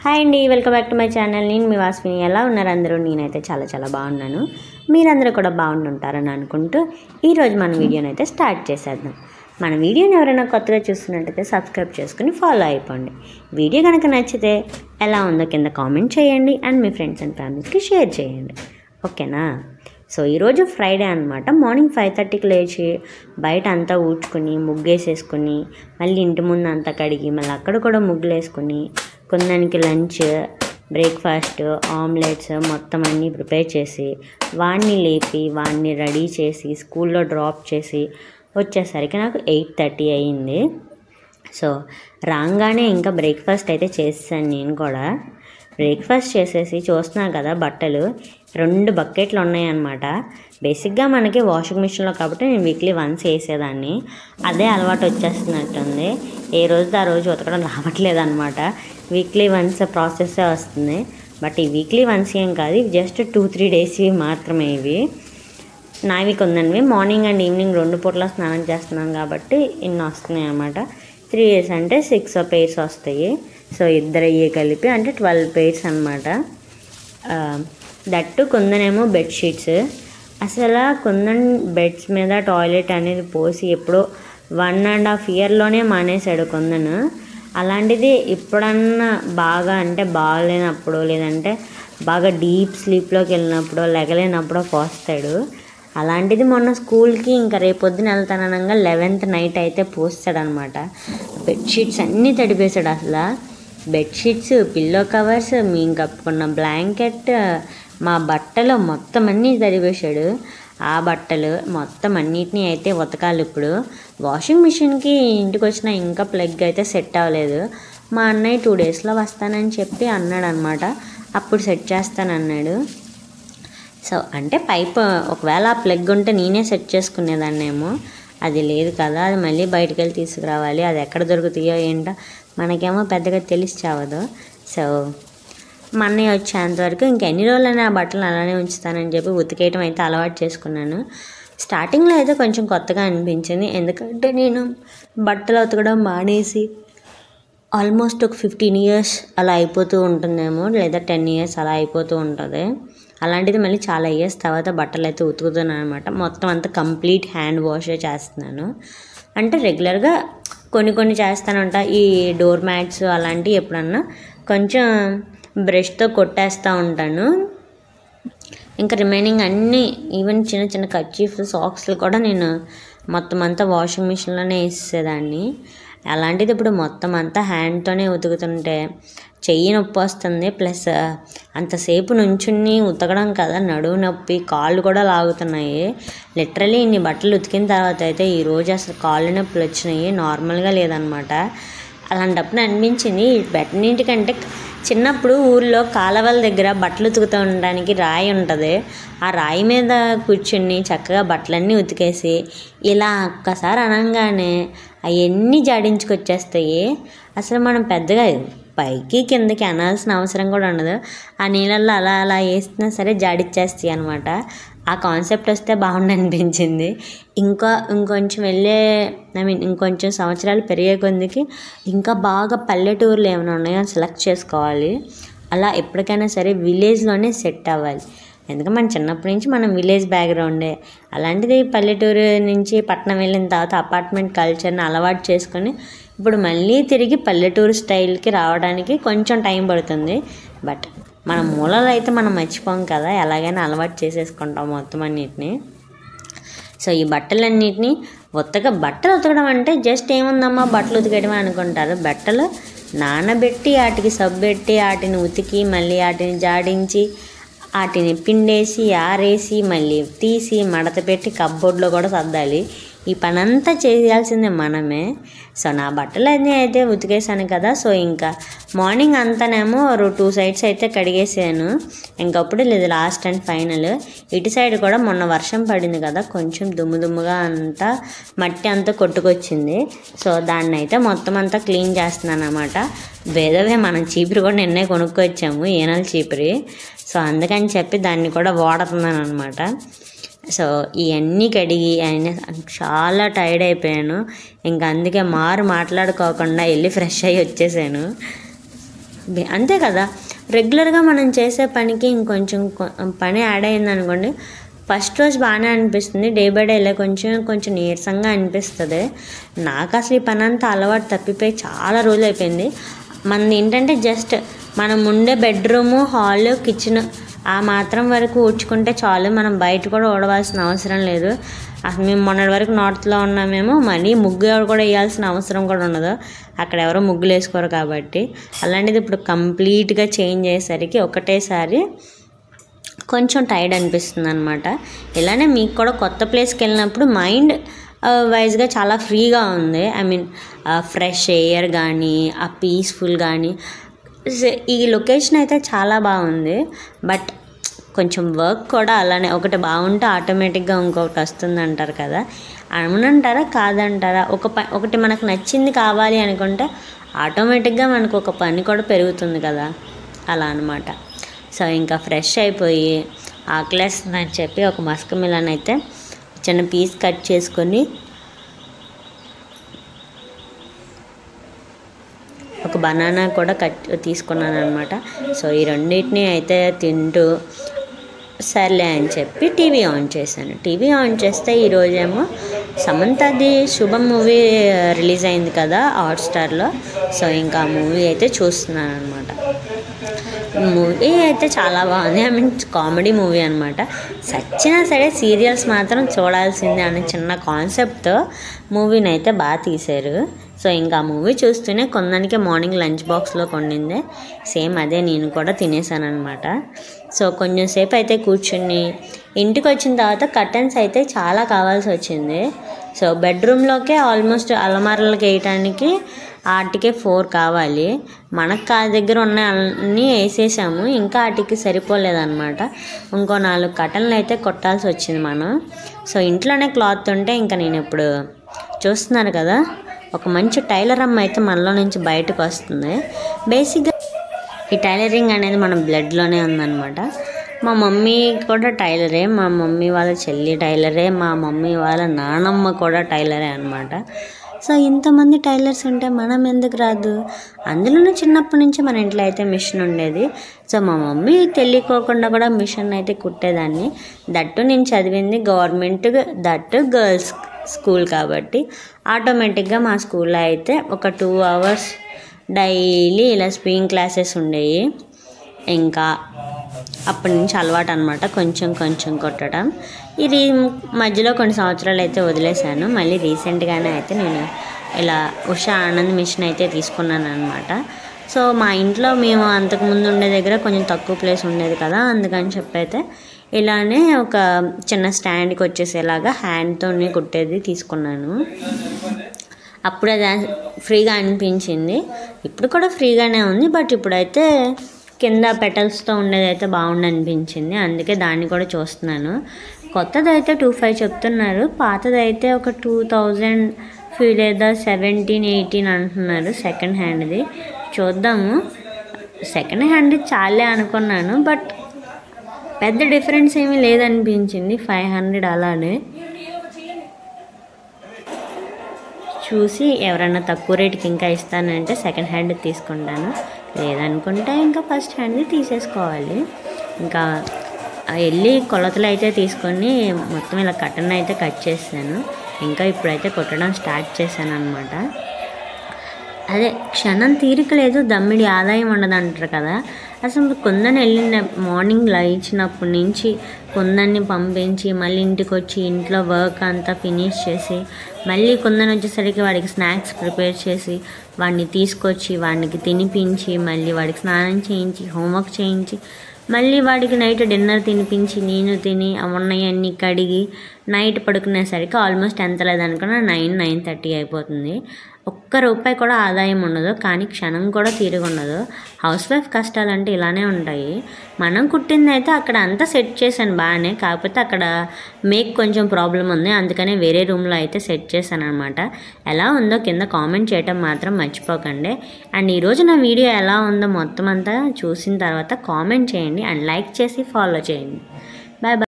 Hi అండి, welcome back to my channel. నేను మీ వాస్విని. ఎలా ఉన్నారు అందరూ? నేనైతే చాలా బాగున్నాను. మీరందరూ కూడా బాగుంటారని అనుకుంటూ ఈరోజు మన వీడియోని అయితే స్టార్ట్ చేసేద్దాం. మన వీడియోని ఎవరైనా కొత్తగా చూస్తున్నట్టయితే సబ్స్క్రైబ్ చేసుకుని ఫాలో అయిపోండి. వీడియో కనుక నచ్చితే ఎలా ఉందో కింద కామెంట్ చేయండి అండ్ మీ ఫ్రెండ్స్ అండ్ ఫ్యామిలీస్కి షేర్ చేయండి. ఓకేనా? సో ఈరోజు ఫ్రైడే అనమాట. మార్నింగ్ 5:30కి లేచి బయట అంతా ఊడ్చుకొని ముగ్గేసేసుకొని మళ్ళీ ఇంటి ముందు అంతా కడిగి మళ్ళీ అక్కడ కూడా ముగ్గులు వేసుకొని కొందరికి లంచ్, బ్రేక్ఫాస్ట్, ఆమ్లెట్స్ మొత్తం అన్నీ ప్రిపేర్ చేసి వాడిని లేపి వాడిని రెడీ చేసి స్కూల్లో డ్రాప్ చేసి వచ్చేసరికి నాకు 8:30 అయ్యింది. సో రాగానే ఇంకా బ్రేక్ఫాస్ట్ అయితే చేసేసాను. నేను కూడా బ్రేక్ఫాస్ట్ చేసేసి చూస్తున్నాను కదా, బట్టలు 2 బకెట్లు ఉన్నాయన్నమాట. బేసిక్గా మనకి వాషింగ్ మిషన్లో కాబట్టి నేను వీక్లీ వన్స్ వేసేదాన్ని. అదే అలవాటు వచ్చేస్తున్నట్టుంది. ఏ రోజు ఆ రోజు ఉతకడం రావట్లేదు అనమాట. వీక్లీ వన్స్ ప్రాసెస్సే వస్తుంది. బట్ ఈ వీక్లీ వన్స్ ఏం కాదు, ఇవి జస్ట్ 2-3 డేస్ మాత్రమే. ఇవి నావి కొందనివి మార్నింగ్ అండ్ ఈవినింగ్ 2 పూట్ల స్నానం చేస్తున్నాను కాబట్టి ఇన్ని వస్తున్నాయి అన్నమాట. 3 days అంటే 6 pairs వస్తాయి. సో ఇద్దరు అయ్యే కలిపి అంటే 12 pairs అనమాట. దట్టు కొందనేమో బెడ్షీట్స్. అసలు కొందన్ బెడ్స్ మీద టాయిలెట్ అనేది పోసి ఎప్పుడో 1.5 yearలోనే మానేశాడు కొందను. అలాంటిది ఇప్పుడన్నా బాగా అంటే బాగాలేనప్పుడు లేదంటే బాగా డీప్ స్లీప్లోకి వెళ్ళినప్పుడు లెగలేనప్పుడు పోస్తాడు. అలాంటిది మొన్న స్కూల్కి ఇంకా రేపొద్దున వెళ్తాననగా 11th నైట్ అయితే పోస్తాడనమాట. బెడ్షీట్స్ అన్నీ తడిపేశాడు. అసలు బెడ్షీట్స్, పిల్లో కవర్స్, మేము కప్పుకున్న బ్లాంకెట్, మా బట్టలు మొత్తం అన్నీ తడిపేశాడు. ఆ బట్టలు మొత్తం అన్నిటినీ అయితే ఉతకాలి. ఇప్పుడు వాషింగ్ మిషన్కి ఇంటికి వచ్చిన ఇంకా ప్లగ్ అయితే సెట్ అవ్వలేదు. మా అన్నయ్య 2 daysలో వస్తానని చెప్పి అన్నాడు అనమాట. అప్పుడు సెట్ చేస్తానన్నాడు. సో అంటే పైప్ ఒకవేళ ఆ ప్లగ్ ఉంటే నేనే సెట్ చేసుకునేదాన్నేమో. అది లేదు కదా, అది మళ్ళీ బయటకు వెళ్ళి తీసుకురావాలి. అది ఎక్కడ దొరుకుతాయో ఏంటో మనకేమో పెద్దగా తెలిసి చావదు. సో మా అన్నయ్య వచ్చేంతవరకు ఇంకెన్ని రోజులైనా ఆ బట్టలు అలానే ఉంచుతానని చెప్పి ఉతికేయటం అయితే అలవాటు చేసుకున్నాను. స్టార్టింగ్లో అయితే కొంచెం కొత్తగా అనిపించింది. ఎందుకంటే నేను బట్టలు ఉతకడం మానేసి ఆల్మోస్ట్ ఒక 15 years అలా అయిపోతూ ఉంటుందేమో, లేదా 10 years అలా అయిపోతూ ఉంటుంది. అలాంటిది మళ్ళీ చాలా ఇయర్స్ తర్వాత బట్టలు అయితే ఉతుకుతున్నాను అనమాట. మొత్తం అంతా కంప్లీట్ హ్యాండ్ వాషే చేస్తున్నాను. అంటే రెగ్యులర్గా కొన్ని చేస్తానంట. ఈ డోర్ మ్యాట్స్ అలాంటివి ఎప్పుడన్నా కొంచెం బ్రష్తో కొట్టేస్తూ ఉంటాను. ఇంకా రిమైనింగ్ అన్నీ ఈవెన్ చిన్న కర్చీఫ్స్, సాక్స్లు కూడా నేను మొత్తం అంతా వాషింగ్ మిషన్లోనే వేసేదాన్ని. అలాంటిది ఇప్పుడు మొత్తం అంతా హ్యాండ్తోనే ఉతుకుతుంటే చెయ్యి నొప్పి వస్తుంది. ప్లస్ అంతసేపు నుంచుని ఉతకడం కదా, నడువు నొప్పి, కాళ్ళు కూడా లాగుతున్నాయి. లిటరలీ ఇన్ని బట్టలు ఉతికిన తర్వాత అయితే ఈరోజు అసలు కాళ్ళు నొప్పులు వచ్చినాయి. నార్మల్గా లేదనమాట. అలాంటప్పుడు అనిపించింది బెటర్నీటికంటే చిన్నప్పుడు ఊర్లో కాలవల దగ్గర బట్టలు ఉతుకుతూ ఉండడానికి రాయి ఉంటుంది. ఆ రాయి మీద కూర్చుని చక్కగా బట్టలన్నీ ఉతికేసి ఇలా ఒక్కసారి అనగానే అవన్నీ జాడించుకొచ్చేస్తాయి. అసలు మనం పెద్దగా పైకి కిందకి అనాల్సిన అవసరం కూడా ఉండదు. ఆ నీళ్ళల్లో అలా వేసినా సరే జాడిచ్చేస్తాయి అనమాట. ఆ కాన్సెప్ట్ వస్తే బాగుండనిపించింది. ఇంకొంచెం ఇంకొంచెం సంవత్సరాలు పెరిగే కొద్దికి ఇంకా బాగా పల్లెటూరులో ఏమైనా ఉన్నాయో సెలెక్ట్ చేసుకోవాలి. అలా ఎప్పటికైనా సరే విలేజ్లోనే సెట్ అవ్వాలి. ఎందుకంటే మన చిన్నప్పటి నుంచి మనం విలేజ్ బ్యాక్గ్రౌండే. అలాంటిది పల్లెటూరు నుంచి పట్టణం వెళ్ళిన తర్వాత అపార్ట్మెంట్ కల్చర్ని అలవాటు చేసుకొని ఇప్పుడు మళ్ళీ తిరిగి పల్లెటూరు స్టైల్కి రావడానికి కొంచెం టైం పడుతుంది. బట్ మన మూలలో అయితే మనం మర్చిపోం కదా, ఎలాగైనా అలవాటు చేసేసుకుంటాం మొత్తం అన్నిటిని. సో ఈ బట్టలన్నిటినీ బట్టలు ఉతకడం అంటే జస్ట్ ఏముందమ్మా బట్టలు ఉతికేయడమే అనుకుంటారు. బట్టలు నానబెట్టి వాటికి సబ్బు పెట్టి వాటిని ఉతికి మళ్ళీ వాటిని జాడించి వాటిని పిండేసి ఆరేసి మళ్ళీ తీసి మడత పెట్టి కప్బోర్డ్లో కూడా సర్దాలి. ఈ పని అంతా చేయాల్సిందే మనమే. సో నా బట్టలు అన్నీ అయితే ఉతికేసాను కదా. సో ఇంకా మార్నింగ్ అంతానేమో 2 sides అయితే కడిగేసాను. ఇంకప్పుడు లేదు లాస్ట్ అండ్ ఫైనల్. ఇటు సైడ్ కూడా మొన్న వర్షం పడింది కదా, కొంచెం దుమ్ముగా అంతా మట్టి అంతా కొట్టుకొచ్చింది. సో దాన్ని అయితే మొత్తం అంతా క్లీన్ చేస్తున్నాను అన్నమాట. వేదవే మనం చీపురు కూడా నిన్నే కొనుక్కొచ్చాము, ఏనల చీపురి. సో అందుకని చెప్పి దాన్ని కూడా వాడుతున్నాను అనమాట. సో ఇవన్నీ కడిగి ఆయన చాలా టైర్డ్ అయిపోయాను. ఇంకా అందుకే మాట్లాడుకోకుండా వెళ్ళి ఫ్రెష్ అయ్యి వచ్చేసాను. అంతే కదా, రెగ్యులర్గా మనం చేసే పనికి ఇంకొంచెం పని యాడ్ అయిందనుకోండి, ఫస్ట్ రోజు బాగానే అనిపిస్తుంది, డే బై డే ఇలా కొంచెం నీరసంగా అనిపిస్తుంది. నాకు అసలు ఈ పని అంతా అలవాటు తప్పిపోయి చాలా రోజులు అయిపోయింది. మనది ఏంటంటే జస్ట్ మనం ఉండే బెడ్రూము, హాల్, కిచెన్ ఆ మాత్రం వరకు ఊడ్చుకుంటే చాలు, మనం బయట కూడా ఊడవలసిన అవసరం లేదు. అసలు మేము మొన్నటి వరకు నార్త్లో ఉన్నామేమో, మళ్ళీ ముగ్గు కూడా వేయాల్సిన అవసరం కూడా ఉండదు, అక్కడ ఎవరో ముగ్గులు వేసుకోరు కాబట్టి. అలాంటిది ఇప్పుడు కంప్లీట్గా చేంజ్ అయ్యేసరికి ఒకటేసారి కొంచెం టైర్డ్ అనిపిస్తుంది అనమాట. ఇలానే మీకు కూడా కొత్త ప్లేస్కి వెళ్ళినప్పుడు మైండ్ వైజ్గా చాలా ఫ్రీగా ఉంది. ఐ మీన్ ఫ్రెష్ ఎయిర్ కానీ, ఆ పీస్ఫుల్ కానీ, ఈ లొకేషన్ అయితే చాలా బాగుంది. బట్ కొంచెం వర్క్ కూడా అలానే, ఒకటి బాగుంటే ఆటోమేటిక్గా ఇంకొకటి వస్తుంది అంటారు కదా, అవునంటారా కాదంటారా? ఒకటి మనకు నచ్చింది కావాలి అనుకుంటే ఆటోమేటిక్గా మనకు ఒక పని కూడా పెరుగుతుంది కదా, అలా అనమాట. సో ఇంకా ఫ్రెష్ అయిపోయి ఆకలేస్తుందని చెప్పి ఒక మస్క్ మిలన్ అయితే చిన్న పీస్ కట్ చేసుకొని ఒక బనానా కూడా తీసుకున్నాను అనమాట. సో ఈ రెండింటిని అయితే తింటూ సర్లే అని చెప్పి టీవీ ఆన్ చేశాను. టీవీ ఆన్ చేస్తే ఈరోజేమో సమంతది శుభం మూవీ రిలీజ్ అయింది కదా హాట్స్టార్లో. సో ఇంకా ఆ మూవీ అయితే చూస్తున్నాను అనమాట. మూవీ అయితే చాలా బాగుంది. ఐ మీన్ కామెడీ మూవీ అనమాట. సచ్చినా సరే సీరియల్స్ మాత్రం చూడాల్సిందే అనే చిన్న కాన్సెప్ట్తో మూవీని అయితే బాగా తీశారు. సో ఇంకా ఆ మూవీ చూస్తూనే కొందరికి మార్నింగ్ లంచ్ బాక్స్లో కొండిందే, సేమ్ అదే నేను కూడా తినేసాను అనమాట. సో కొంచెం సేపు అయితే కూర్చుని ఇంటికి వచ్చిన తర్వాత కర్టన్స్ అయితే చాలా కావాల్సి వచ్చింది. సో బెడ్రూమ్లోకే ఆల్మోస్ట్ అలమారలకు వేయటానికి వాటికే 4 కావాలి. మనకు దగ్గర ఉన్న అన్నీ వేసేసాము, ఇంకా వాటికి సరిపోలేదన్నమాట. ఇంకో 4 కర్టన్లు అయితే కొట్టాల్సి వచ్చింది మనం. సో ఇంట్లోనే క్లాత్ ఉంటే ఇంకా నేను ఇప్పుడు చూస్తున్నారు కదా, ఒక మంచి టైలర్ అమ్మ అయితే మనలో నుంచి బయటకు వస్తుంది. బేసిక్గా ఈ టైలరింగ్ అనేది మన బ్లడ్లోనే ఉందన్నమాట. మా మమ్మీ కూడా టైలరే, మా మమ్మీ వాళ్ళ చెల్లి టైలరే, మా మమ్మీ వాళ్ళ నానమ్మ కూడా టైలరే అనమాట. సో ఇంతమంది టైలర్స్ ఉంటే మనం ఎందుకు రాదు? అందులోనూ చిన్నప్పటి నుంచి మన ఇంట్లో అయితే మిషన్ ఉండేది. సో మా మమ్మీ తెలియకోకుండా కూడా మిషన్ అయితే కుట్టేదాన్ని. దట్టు నేను చదివింది గవర్నమెంట్, దట్టు గర్ల్స్ స్కూల్ కాబట్టి ఆటోమేటిక్గా మా స్కూల్లో అయితే ఒక 2 hours డైలీ ఇలా స్వింగ్ క్లాసెస్ ఉండేవి. ఇంకా అప్పటి నుంచి అలవాటు అనమాట, కొంచెం కొట్టడం. ఇది మధ్యలో కొన్ని సంవత్సరాలు అయితే వదిలేశాను. మళ్ళీ రీసెంట్గానే అయితే నేను ఇలా ఉషా ఆనంద్ మిషన్ అయితే తీసుకున్నాను అనమాట. సో మా ఇంట్లో మేము అంతకుముందు ఉండే దగ్గర కొంచెం తక్కువ ప్లేస్ ఉండేది కదా, అందుకని చెప్పి అయితే ఇలానే ఒక చిన్న స్టాండ్కి వచ్చేసేలాగా హ్యాండ్తో కుట్టేది తీసుకున్నాను. అప్పుడు అది ఫ్రీగా అనిపించింది, ఇప్పుడు కూడా ఫ్రీగానే ఉంది. బట్ ఇప్పుడైతే కింద పెటల్స్తో ఉండేది అయితే బాగుండి అనిపించింది, అందుకే దాన్ని కూడా చూస్తున్నాను. కొత్తది అయితే 2500 చెప్తున్నారు, పాతది అయితే ఒక 2000 లేదా 17-18 అంటున్నారు సెకండ్ హ్యాండ్ది. చూద్దాము. సెకండ్ హ్యాండ్ చాలే అనుకున్నాను, బట్ పెద్ద డిఫరెన్స్ ఏమీ లేదనిపించింది. 500 అలానే చూసి ఎవరన్నా తక్కువ రేటుకి ఇంకా ఇస్తానంటే సెకండ్ హ్యాండ్ తీసుకుంటాను, లేదనుకుంటే ఇంకా ఫస్ట్ హ్యాండ్ తీసేసుకోవాలి. ఇంకా వెళ్ళి కొలతలు అయితే తీసుకొని మొత్తం ఇలా కట్టన్ అయితే కట్ చేశాను. ఇంకా ఇప్పుడైతే కొట్టడం స్టార్ట్ చేశాను అనమాట. అదే క్షణం తీరిక లేదు, దమ్మిడి ఆదాయం ఉండదు అంటారు కదా. అసలు కొందని వెళ్ళిన మార్నింగ్ లేచినప్పటి నుంచి కొందన్ని పంపించి మళ్ళీ ఇంటికి వచ్చి ఇంట్లో వర్క్ అంతా ఫినిష్ చేసి మళ్ళీ కొందని వచ్చేసరికి వాడికి స్నాక్స్ ప్రిపేర్ చేసి వాడిని తీసుకొచ్చి వాడికి తినిపించి మళ్ళీ వాడికి స్నానం చేయించి హోంవర్క్ చేయించి మళ్ళీ వాడికి నైట్ డిన్నర్ తినిపించి నేను తిని ఉన్నవన్నీ కడిగి నైట్ పడుకునేసరికి ఆల్మోస్ట్ ఎంత లేదనుకున్నా 9-9:30 అయిపోతుంది. ₹1 కూడా ఆదాయం ఉండదు, కానీ క్షణం కూడా తీరిగి ఉండదు. హౌస్ వైఫ్ కష్టాలంటే ఇలానే ఉంటాయి. మనం కుట్టింది అయితే అక్కడ అంతా సెట్ చేశాను బాగానే, కాకపోతే అక్కడ మేక్ కొంచెం ప్రాబ్లం ఉంది, అందుకనే వేరే రూమ్లో అయితే సెట్ చేశాను అనమాట. ఎలా ఉందో కింద కామెంట్ చేయటం మాత్రం మర్చిపోకండి. అండ్ ఈరోజు నా వీడియో ఎలా ఉందో మొత్తం అంతా చూసిన తర్వాత కామెంట్ చేయండి అండ్ లైక్ చేసి ఫాలో చేయండి. Bye bye.